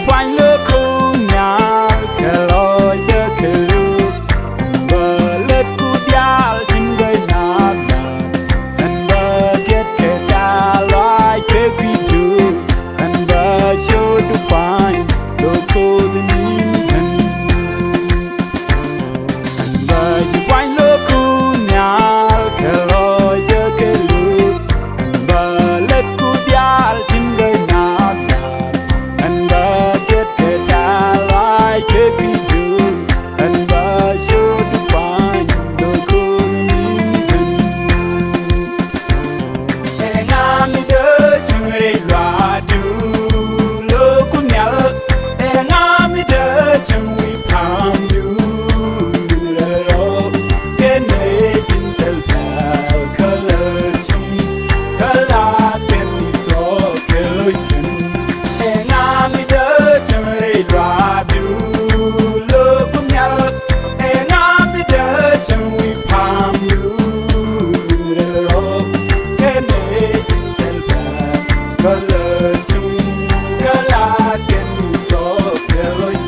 find the cool now, Kelloy the Kellu, and let good yal in the nada, and get like we do, and show to find the cold in and you find the cool now, Kelloy the Kellu, and let good yal in the nada, and get like we do, and show to find the cool in and I'm the chimney do look and I'm the chimney palm you can make himself color can be so killing and I'm the chimney do look and I'm the chimney palm you can make himself color can be so killing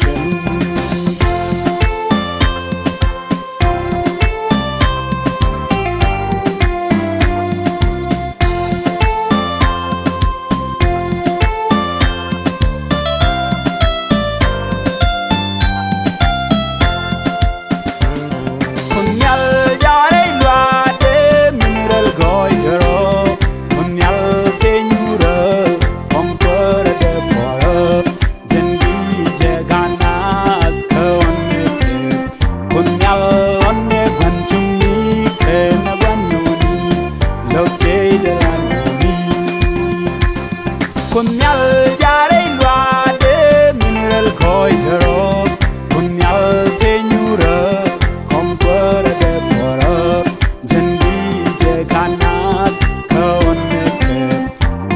Kunyal jare luade mineral goidero Kunyal tenyura kompor de pora Dendi jaganas kawanete Kunyal onne gwanchumi kena gwanoni Lokse de lanoni Kunyal jare luade mineral goidero Kunyal tenyura kompor de pora Dendi jaganas kawanete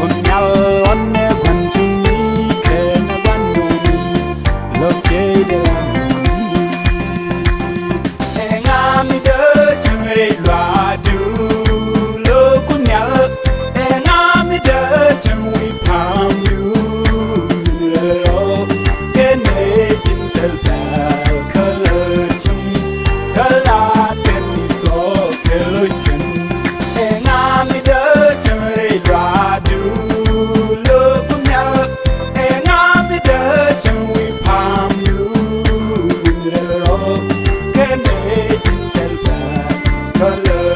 Kunyal onne gwanchumi kena gwanoni Lokse de lanoni Engami de chimre luadu lo kunyal Engami de chimwi pam you can make himself color can be so killing Engami de chimre luadu lo kunyal Engami de chimwi pam you can make himself color